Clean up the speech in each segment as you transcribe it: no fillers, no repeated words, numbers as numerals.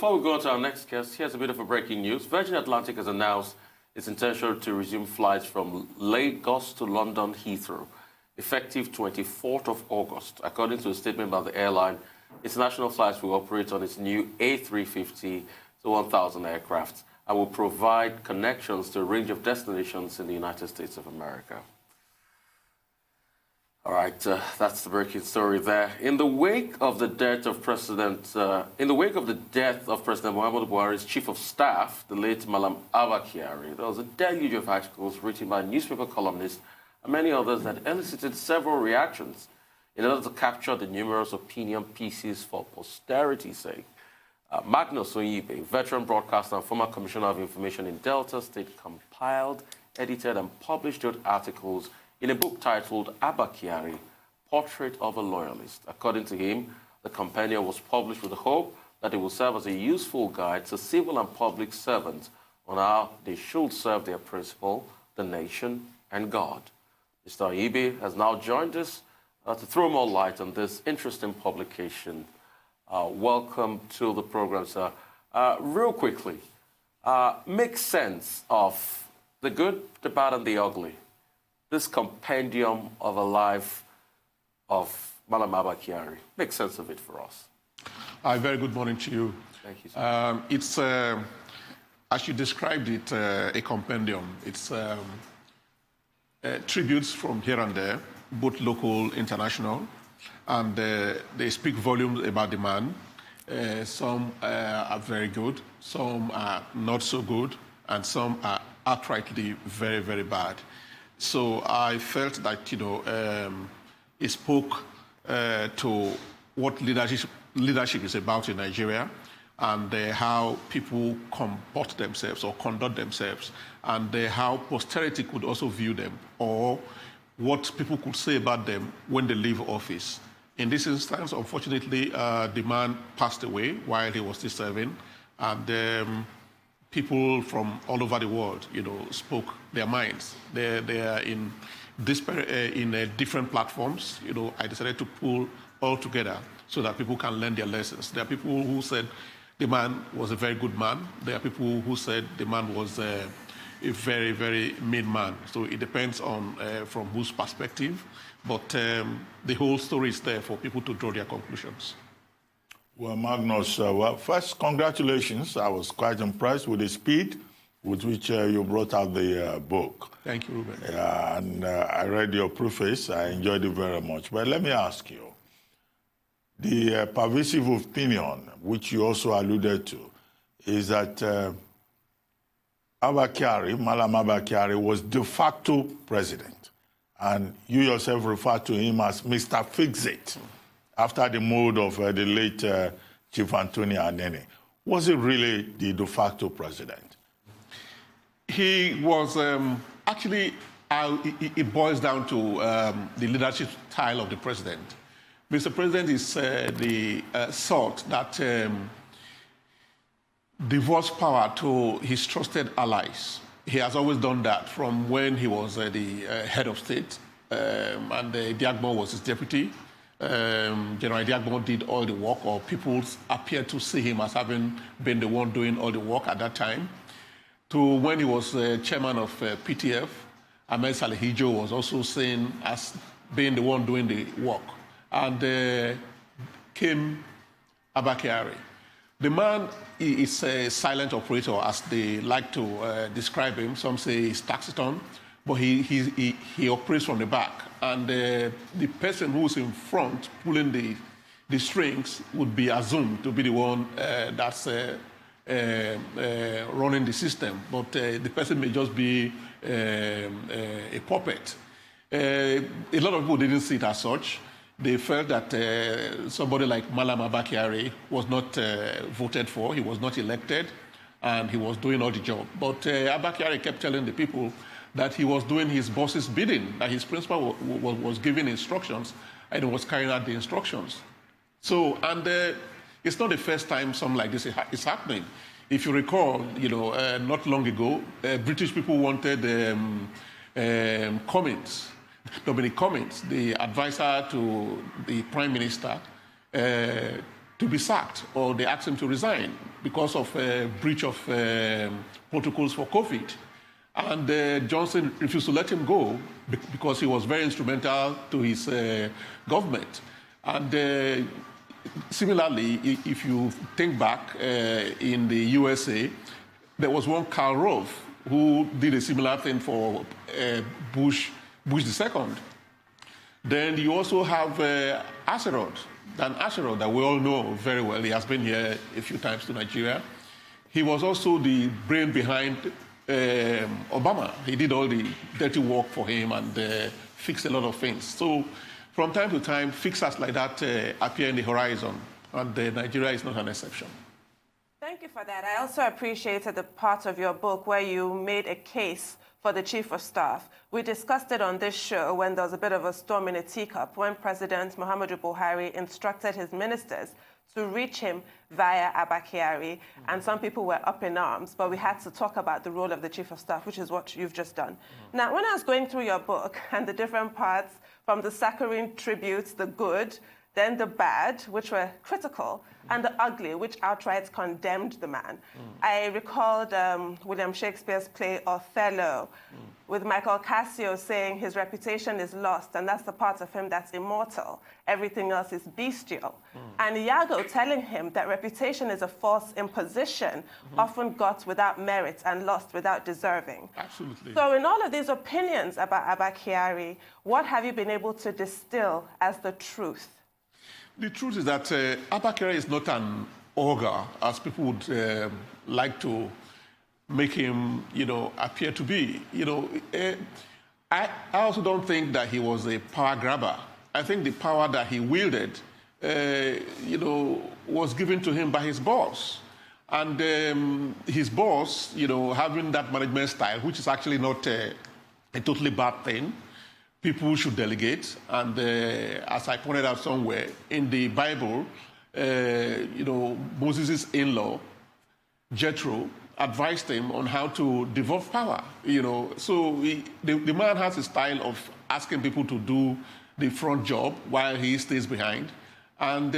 before we go on to our next guest, here's a bit of a breaking news. Virgin Atlantic has announced its intention to resume flights from Lagos to London Heathrow, effective 24th of August. According to a statement by the airline, international flights will operate on its new A350 to 1,000 aircraft and will provide connections to a range of destinations in the United States of America. All right, that's the breaking story there. In the wake of the death of President Muhammadu Buhari's chief of staff, the late Malam Abba Kyari, there was a deluge of articles written by newspaper columnists and many others that elicited several reactions in order to capture the numerous opinion pieces for posterity's sake. Magnus Onyibe, veteran broadcaster and former commissioner of information in Delta State, compiled, edited, and published those articles in a book titled Abba Kyari, Portrait of a Loyalist. According to him, the compendium was published with the hope that it will serve as a useful guide to civil and public servants on how they should serve their principal, the nation, and God. Mr. Onyibe has now joined us to throw more light on this interesting publication. Welcome to the program, sir. Real quickly, make sense of the good, the bad, and the ugly. This compendium of a life of Malam Abba Kyari. Make sense of it for us. Very good morning to you. Thank you, sir. It's, as you described it, a compendium. It's tributes from here and there, both local, international, and they speak volumes about the man. Some are very good, some are not so good, and some are outrightly very, very bad. So I felt that, it spoke to what leadership is about in Nigeria and how people comport themselves or conduct themselves and how posterity could also view them or what people could say about them when they leave office. In this instance, unfortunately, the man passed away while he was still serving, and people from all over the world, spoke their minds. They are in different platforms. I decided to pull all together so that people can learn their lessons. There are people who said the man was a very good man. There are people who said the man was a very, very mean man. So it depends on from whose perspective. But the whole story is there for people to draw their conclusions. Well, Magnus, first, congratulations. I was quite impressed with the speed with which you brought out the book. Thank you, Ruben. And I read your preface. I enjoyed it very much. But let me ask you, the pervasive opinion, which you also alluded to, is that Abba Kyari, Malam Abba Kyari, was de facto president. And you yourself refer to him as Mr. Fix-It, after the mode of the late Chief Anthony Anene. Was he really the de facto president? He was, actually, it boils down to the leadership style of the president. Mr. President is the sort that devotes power to his trusted allies. He has always done that from when he was the head of state, and Diagbon was his deputy. General Diagbon did all the work, or people appeared to see him as having been the one doing all the work at that time. To when he was chairman of PTF, Ahmed Salihijo was also seen as being the one doing the work. And came Abba Kyari. The man is a silent operator, as they like to describe him. Some say he's taciturn, but he operates from the back. And the person who's in front pulling the strings would be assumed to be the one that's running the system. But the person may just be a puppet. A lot of people didn't see it as such. They felt that somebody like Malam Abba Kyari was not voted for, he was not elected, and he was doing all the job. But Abba Kyari kept telling the people that he was doing his boss's bidding, that his principal was giving instructions, and he was carrying out the instructions. So, and it's not the first time something like this is happening. If you recall, not long ago, British people wanted Cummins, Dominic Cummins, the advisor to the Prime Minister, to to be sacked, or they asked him to resign because of a breach of protocols for COVID. And Johnson refused to let him go because he was very instrumental to his government. And similarly, if you think back in the USA, there was one Karl Rove who did a similar thing for Bush II. Then you also have Dan Asherod, that we all know very well. He has been here a few times to Nigeria. He was also the brain behind Obama. He did all the dirty work for him and fixed a lot of things. So from time to time, fixers like that appear in the horizon, and Nigeria is not an exception. Thank you for that. I also appreciated the part of your book where you made a case for the Chief of Staff. We discussed it on this show when there was a bit of a storm in a teacup when President Muhammadu Buhari instructed his ministers to reach him via Abba Kyari, and some people were up in arms, but we had to talk about the role of the Chief of Staff, which is what you've just done. Now, when I was going through your book and the different parts, from the saccharine tributes, the good, then the bad, which were critical, and the ugly, which outright condemned the man. I recalled William Shakespeare's play Othello, with Michael Cassio saying his reputation is lost, and that's the part of him that's immortal. Everything else is bestial. And Iago telling him that reputation is a false imposition, often got without merit and lost without deserving. Absolutely. So in all of these opinions about Abba Kyari, what have you been able to distill as the truth? The truth is that Abba Kyari is not an ogre, as people would like to make him, appear to be. I also don't think that he was a power grabber. I think the power that he wielded, was given to him by his boss. And his boss, having that management style, which is actually not a totally bad thing. People should delegate, and as I pointed out somewhere in the Bible, Moses' in-law, Jethro, advised him on how to devolve power. So the man has a style of asking people to do the front job while he stays behind, and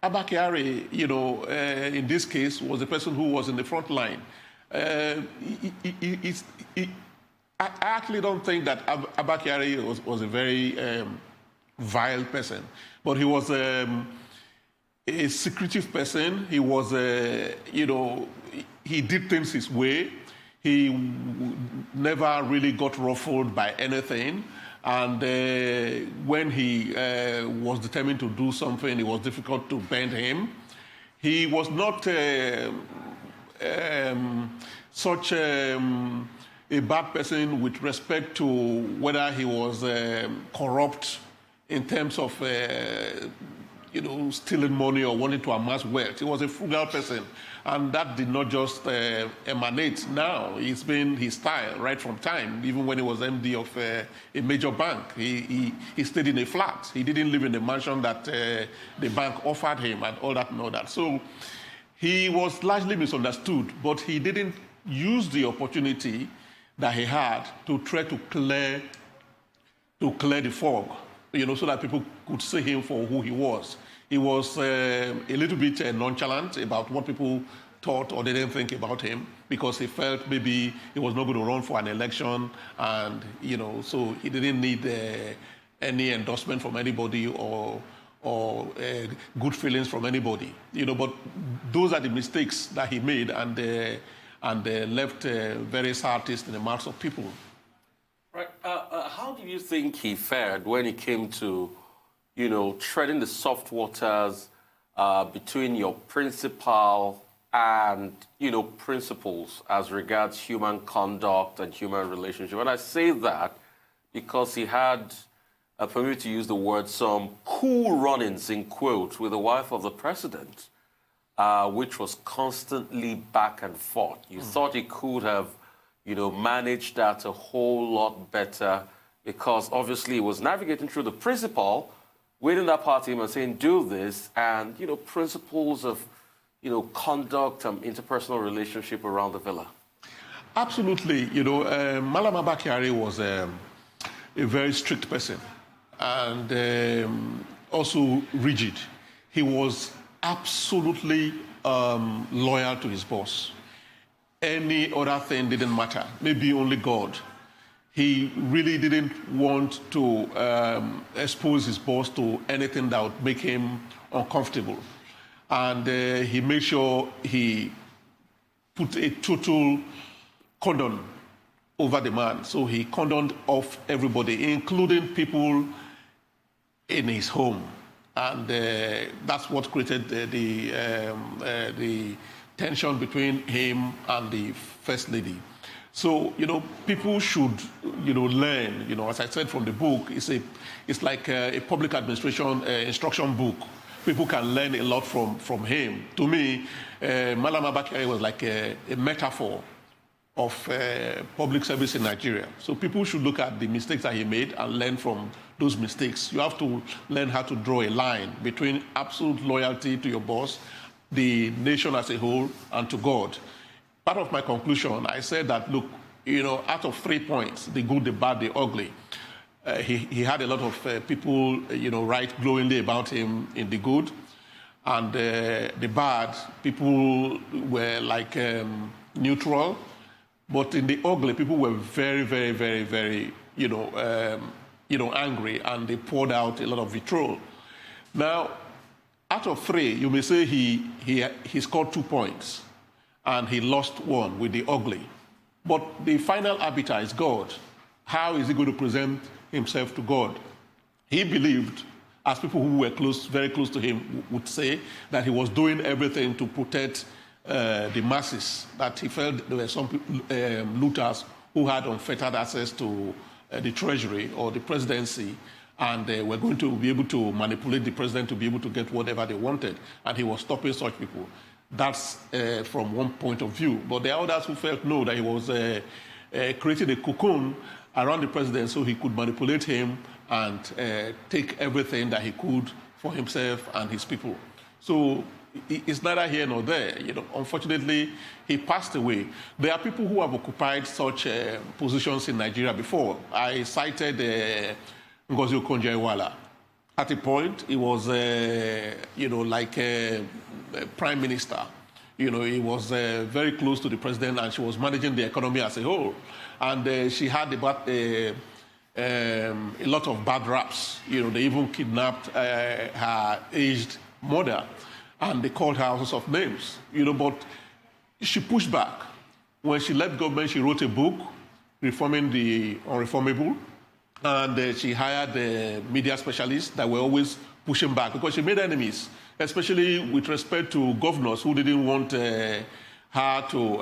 Abba Kyari, in this case, was the person who was in the front line. I actually don't think that Abba Kyari was a very vile person, but he was a secretive person. He was, he did things his way. He never really got ruffled by anything. And when he was determined to do something, it was difficult to bend him. He was not such a bad person with respect to whether he was corrupt in terms of, stealing money or wanting to amass wealth. He was a frugal person, and that did not just emanate now. It's been his style right from time, even when he was MD of a major bank. He stayed in a flat. He didn't live in the mansion that the bank offered him and all that and all that. So he was largely misunderstood, but he didn't use the opportunity that he had to try to clear the fog, so that people could see him for who he was. He was a little bit nonchalant about what people thought or didn't think about him, because he felt maybe he was not going to run for an election, and so he didn't need any endorsement from anybody or good feelings from anybody. But those are the mistakes that he made, and left very sour taste in the mouths of people. Right. How do you think he fared when it came to, treading the soft waters between your principal and, principles as regards human conduct and human relationship? And I say that because he had, permit me to use the word, some cool run-ins, in quotes, with the wife of the president. Which was constantly back and forth. You thought he could have, managed that a whole lot better, because obviously he was navigating through the principal, waiting that part of him and saying, do this, and, principles of, conduct and interpersonal relationship around the villa. Absolutely. Malam Abba Kyari was a very strict person, and also rigid. He was absolutely loyal to his boss. Any other thing didn't matter, maybe only God. He really didn't want to expose his boss to anything that would make him uncomfortable. And he made sure he put a total cordon over the man. So he cordoned off everybody, including people in his home. And that's what created the tension between him and the First Lady. So, people should, learn, as I said from the book, it's like a public administration instruction book. People can learn a lot from him. To me, Malam Abba Kyari was like a metaphor of public service in Nigeria. So people should look at the mistakes that he made and learn from those mistakes. You have to learn how to draw a line between absolute loyalty to your boss, the nation as a whole, and to God. Part of my conclusion, I said that, look, out of 3 points, the good, the bad, the ugly, he had a lot of people, write glowingly about him in the good. And the bad, people were like neutral. But in the ugly, people were very, very, very, very, angry, and they poured out a lot of vitriol. Now, out of 3, you may say he scored 2 points, and he lost 1 with the ugly. But the final arbiter is God. How is he going to present himself to God? He believed, as people who were very close to him would say, that he was doing everything to protect the masses, that he felt there were some looters who had unfettered access to the treasury or the presidency, and were going to be able to manipulate the president to be able to get whatever they wanted, and he was stopping such people. That's from one point of view. But there are others who felt, no, that he was creating a cocoon around the president so he could manipulate him and take everything that he could for himself and his people. So it's neither here nor there. Unfortunately, he passed away. There are people who have occupied such positions in Nigeria before. I cited Ngozi Okonjo-Iweala. At a point, he was, like a prime minister. He was very close to the president, and she was managing the economy as a whole. And she had a lot of bad raps. They even kidnapped her aged mother, and they called her all sorts of names. But she pushed back. When she left government, she wrote a book, Reforming the Unreformable, and she hired media specialists that were always pushing back because she made enemies, especially with respect to governors who didn't want her to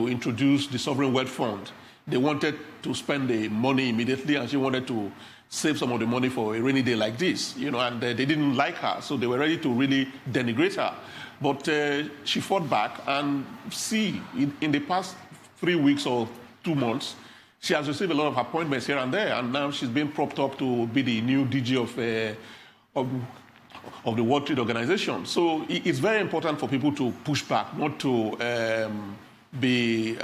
introduce the Sovereign Wealth Fund. They wanted to spend the money immediately, and she wanted to save some of the money for a rainy day like this, and they didn't like her, so they were ready to really denigrate her. But she fought back, and in the past 3 weeks or 2 months, she has received a lot of appointments here and there, and now she's been propped up to be the new DG of the World Trade Organization. So it's very important for people to push back, not to be,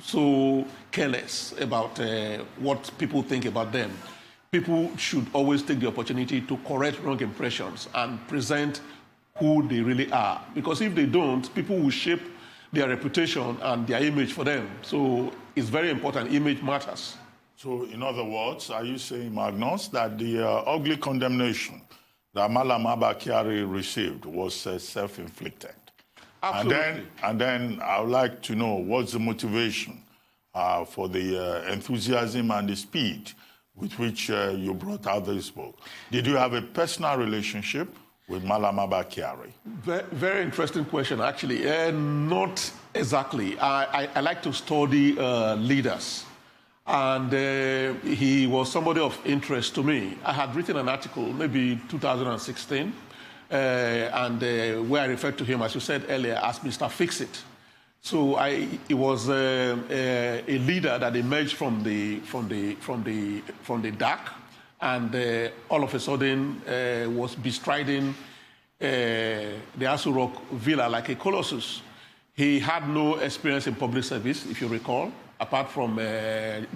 so careless about what people think about them. People should always take the opportunity to correct wrong impressions and present who they really are. Because if they don't, people will shape their reputation and their image for them. So it's very important. Image matters. So in other words, are you saying, Magnus, that the ugly condemnation that Malam Abba Kyari received was self-inflicted? Absolutely. And then I would like to know what's the motivation for the enthusiasm and the speed with which you brought out this book. Did you have a personal relationship with Malam Abba Kyari? Very interesting question, actually. Not exactly. I like to study leaders. And he was somebody of interest to me. I had written an article, maybe 2016, where I referred to him, as you said earlier, as Mr. Fix-It. So he was a leader that emerged from the dark, and all of a sudden was bestriding the Aso Rock Villa like a colossus. He had no experience in public service, if you recall, apart from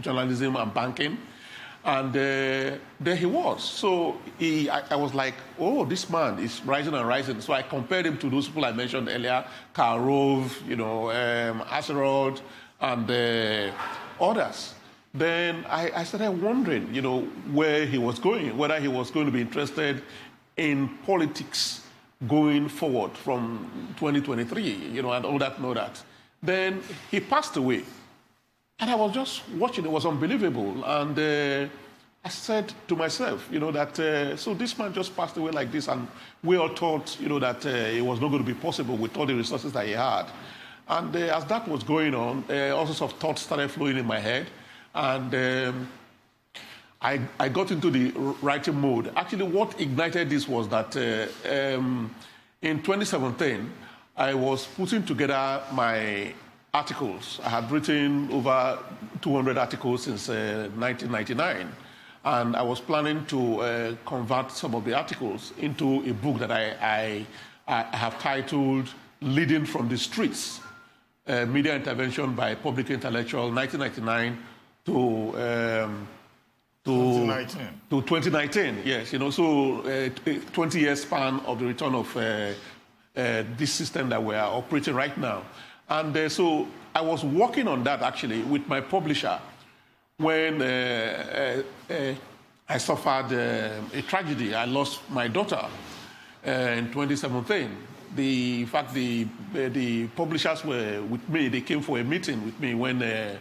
journalism and banking. And there he was. So I was like, oh, this man is rising and rising. So I compared him to those people I mentioned earlier, Karl Rove, Asherod, and others. Then I started wondering, where he was going, whether he was going to be interested in politics going forward from 2023, and all that and all that. Then he passed away. And I was just watching, it was unbelievable. And I said to myself, that, so this man just passed away like this, and we all thought, that it was not going to be possible with all the resources that he had. And as that was going on, all sorts of thoughts started flowing in my head. And I got into the writing mode. Actually, what ignited this was that in 2017, I was putting together my articles. I had written over 200 articles since 1999. And I was planning to convert some of the articles into a book that I have titled Leading from the Streets, Media Intervention by Public Intellectual, 1999 to 2019, yes. So 20-year span of the return of this system that we are operating right now. And so I was working on that actually with my publisher when I suffered a tragedy. I lost my daughter in 2017. In fact, the publishers were with me. They came for a meeting with me when I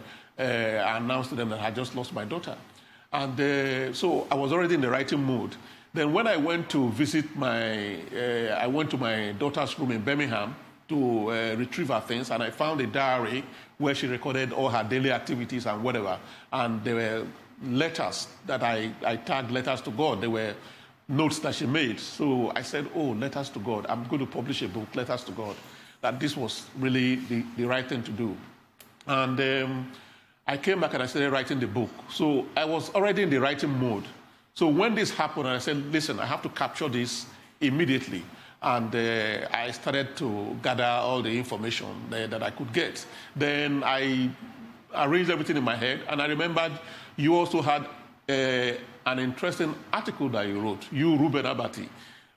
announced to them that I just lost my daughter. And so I was already in the writing mood. Then when I went to visit I went to my daughter's room in Birmingham to retrieve her things, and I found a diary where she recorded all her daily activities and whatever. And there were letters that I tagged letters to God. There were notes that she made. So I said, oh, letters to God. I'm going to publish a book, Letters to God. That this was really the right thing to do. And I came back and I started writing the book. So I was already in the writing mode. So when this happened, I said, listen, I have to capture this immediately. And I started to gather all the information that I could get. Then I arranged everything in my head. And I remembered you also had an interesting article that you wrote, you, Ruben Abati.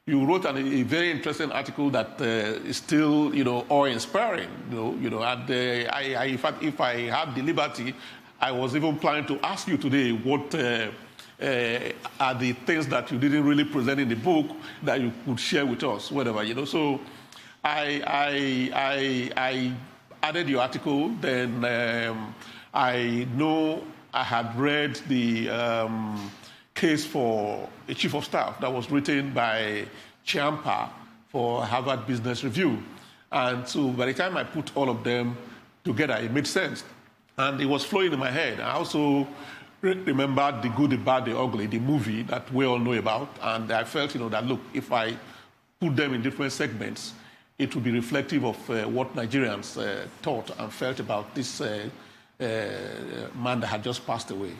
You wrote a very interesting article that is still, awe-inspiring. And in fact, if I had the liberty, I was even planning to ask you today what are the things that you didn't really present in the book that you could share with us, whatever. So I added your article. Then I know I had read the case for a chief of staff that was written by Chiampa for Harvard Business Review. And so by the time I put all of them together, it made sense. And it was flowing in my head. I also remembered The Good, the Bad, the Ugly, the movie that we all know about. And I felt, that, look, if I put them in different segments, it would be reflective of what Nigerians thought and felt about this man that had just passed away.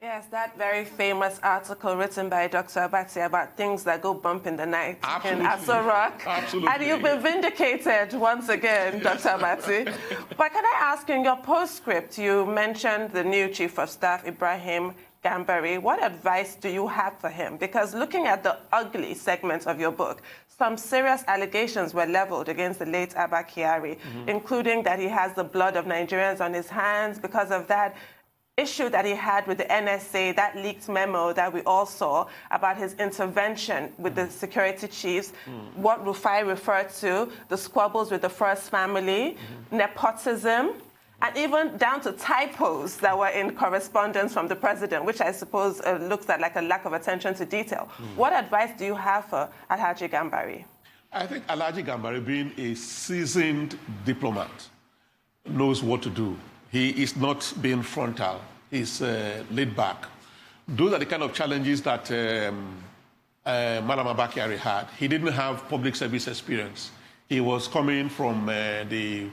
Yes, that very famous article written by Dr. Abati about things that go bump in the night in Aso Rock. Absolutely. And you've been vindicated once again, Dr. Abati. But can I ask, in your postscript, you mentioned the new Chief of Staff, Ibrahim Gambari. What advice do you have for him? Because looking at the ugly segments of your book, some serious allegations were leveled against the late Abba Kyari, including that he has the blood of Nigerians on his hands because of that issue that he had with the NSA, that leaked memo that we all saw about his intervention with the security chiefs, what Rufai referred to, the squabbles with the First Family, nepotism, and even down to typos that were in correspondence from the president, which I suppose looks at like a lack of attention to detail. What advice do you have for Alhaji Gambari? I think Alhaji Gambari, being a seasoned diplomat, knows what to do. He is not being frontal. He's laid back. Those are the kind of challenges that Madam Abba Kyari had. He didn't have public service experience. He was coming from the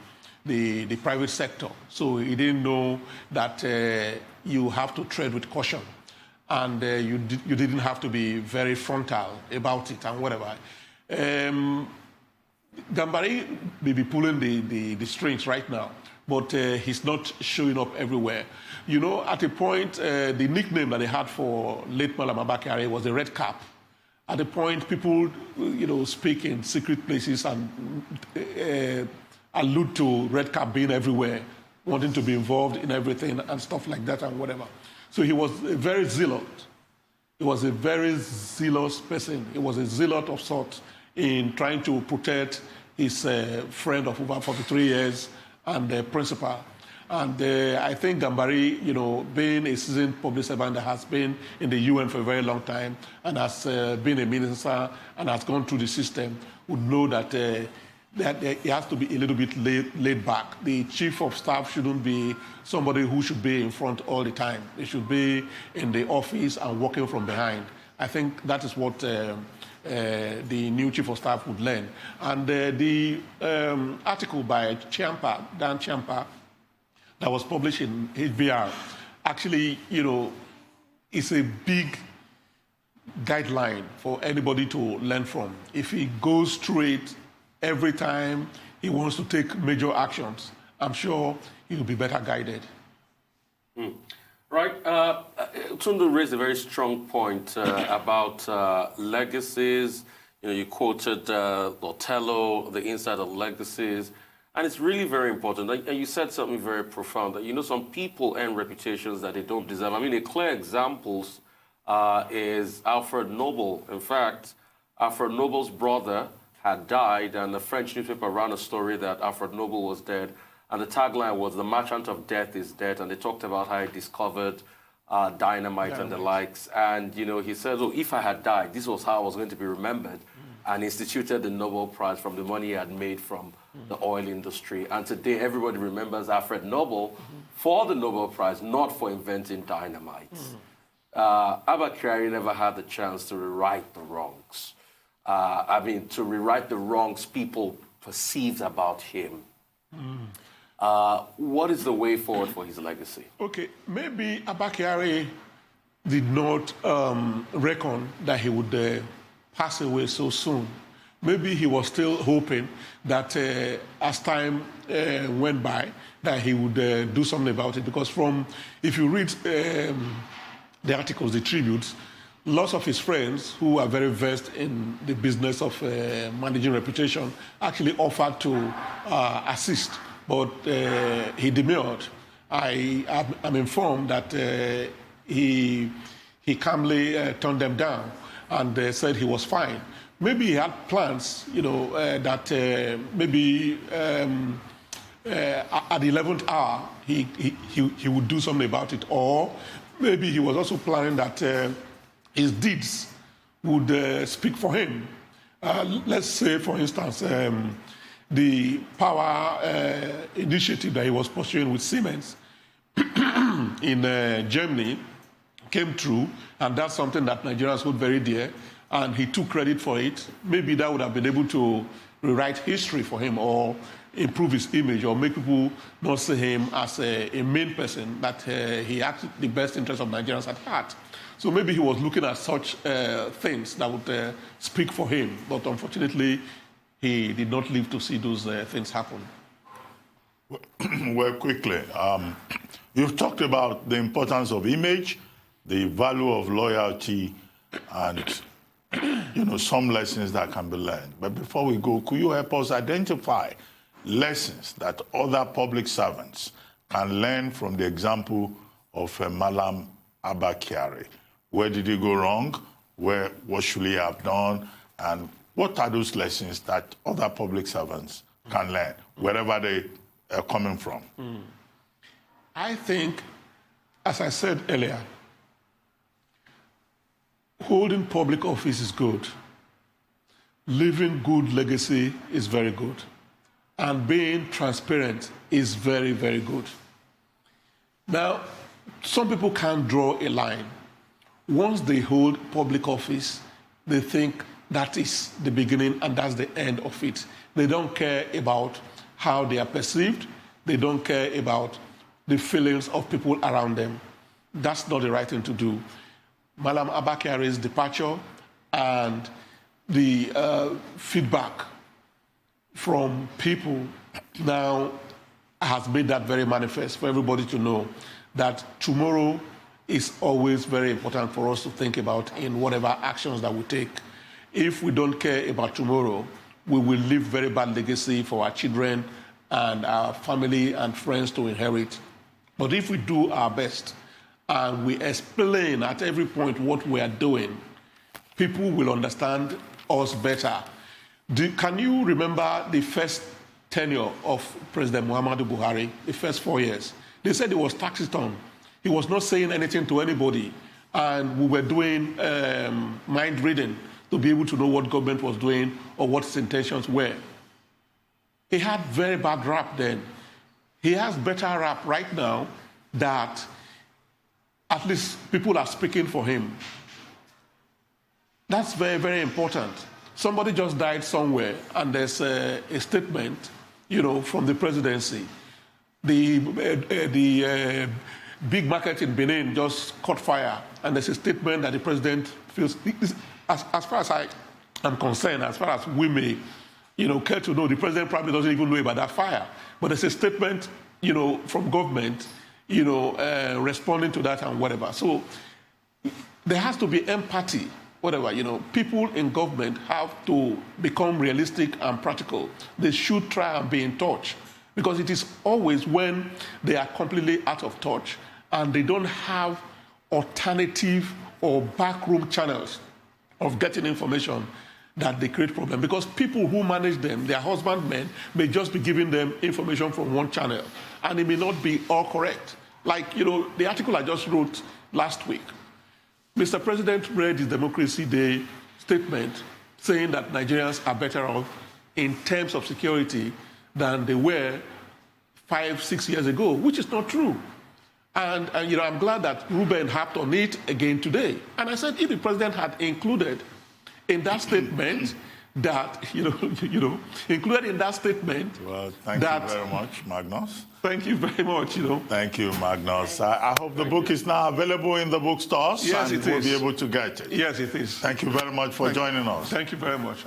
private sector, so he didn't know that you have to tread with caution, and you didn't have to be very frontal about it and whatever. Gambari may be pulling the strings right now, but he's not showing up everywhere. You know, at a point, the nickname that they had for late Malam Abba Kyari was the Red Cap. At a point, people, you know, speak in secret places and allude to Red Cap being everywhere, wanting to be involved in everything and stuff like that and whatever. So he was very zealot. He was a very zealous person. He was a zealot of sorts in trying to protect his friend of over 43 years and the principal. And I think Gambari, you know, being a seasoned public servant that has been in the UN for a very long time and has been a minister and has gone through the system, would know that he has to be a little bit laid back. The chief of staff shouldn't be somebody who should be in front all the time. They should be in the office and working from behind. I think that is what the new chief of staff would learn. And the article by Dan Champa, that was published in HBR, actually, you know, is a big guideline for anybody to learn from. If he goes through it every time he wants to take major actions, I'm sure he will be better guided. Right. Tundu raised a very strong point about legacies. You know, you quoted Othello, the inside of legacies. And it's really very important. And you said something very profound, that, you know, some people earn reputations that they don't deserve. I mean, a clear example is Alfred Nobel. In fact, Alfred Nobel's brother had died, and the French newspaper ran a story that Alfred Nobel was dead. And the tagline was, "The merchant of death is dead." And they talked about how he discovered dynamite and the likes. And, you know, he said, "Oh, if I had died, this was how I was going to be remembered." And instituted the Nobel Prize from the money he had made from the oil industry. And today, everybody remembers Alfred Nobel for the Nobel Prize, not for inventing dynamite. Abba Kyari never had the chance to rewrite the wrongs. To rewrite the wrongs people perceived about him. What is the way forward for his legacy? Okay, maybe Abba Kyari did not reckon that he would pass away so soon. Maybe he was still hoping that as time went by, that he would do something about it. Because if you read the articles, the tributes, lots of his friends who are very versed in the business of managing reputation actually offered to assist, but he demurred. I'm informed that he calmly turned them down and said he was fine. Maybe he had plans, you know, that maybe at the 11th hour he would do something about it, or maybe he was also planning that his deeds would speak for him. Let's say, for instance, the power initiative that he was pursuing with Siemens in Germany came through, and that's something that Nigerians hold very dear, and he took credit for it. Maybe that would have been able to rewrite history for him, or improve his image, or make people not see him as a main person, that he acted the best interest of Nigerians at heart. So maybe he was looking at such things that would speak for him, but unfortunately, he did not live to see those things happen. Well, quickly, you've talked about the importance of image, the value of loyalty, and, you know, some lessons that can be learned. But before we go, could you help us identify lessons that other public servants can learn from the example of Malam Abba Kyari? Where did he go wrong? What should he have done? And what are those lessons that other public servants can learn, wherever they are coming from? I think, as I said earlier, holding public office is good. Leaving good legacy is very good. And being transparent is very, very good. Now, some people can't draw a line. Once they hold public office, they think that is the beginning and that's the end of it. They don't care about how they are perceived. They don't care about the feelings of people around them. That's not the right thing to do. Malam Abba Kyari's departure and the feedback from people now has made that very manifest for everybody to know that tomorrow is always very important for us to think about in whatever actions that we take. If we don't care about tomorrow, we will leave very bad legacy for our children and our family and friends to inherit. But if we do our best and we explain at every point what we are doing, people will understand us better. Can you remember the first tenure of President Muhammadu Buhari, the first 4 years? They said it was taciturn. He was not saying anything to anybody, and we were doing mind reading to be able to know what government was doing or what his intentions were. He had very bad rap then. He has better rap right now that at least people are speaking for him. That's very, very important. Somebody just died somewhere, and there's a statement, from the presidency. The big market in Benin just caught fire, and there's a statement that the president feels. As far as I am concerned, as far as we may, care to know, the president probably doesn't even know about that fire. But there's a statement, from government, responding to that and whatever. So there has to be empathy, whatever. People in government have to become realistic and practical. They should try and be in touch, because it is always when they are completely out of touch and they don't have alternative or backroom channels of getting information that they create problems. Because people who manage them, their husbandmen, may just be giving them information from one channel, and it may not be all correct. Like, the article I just wrote last week, Mr. President read his Democracy Day statement saying that Nigerians are better off in terms of security than they were 5-6 years ago, which is not true. And I'm glad that Ruben harped on it again today. And I said, if the president had included in that statement that, included in that statement. Well, thank you very much, Magnus. Thank you very much, Thank you, Magnus. I hope the book is now available in the bookstores. Yes, and it we'll is. be able to get it. Yes, it is. Thank you very much for joining us. Thank you very much.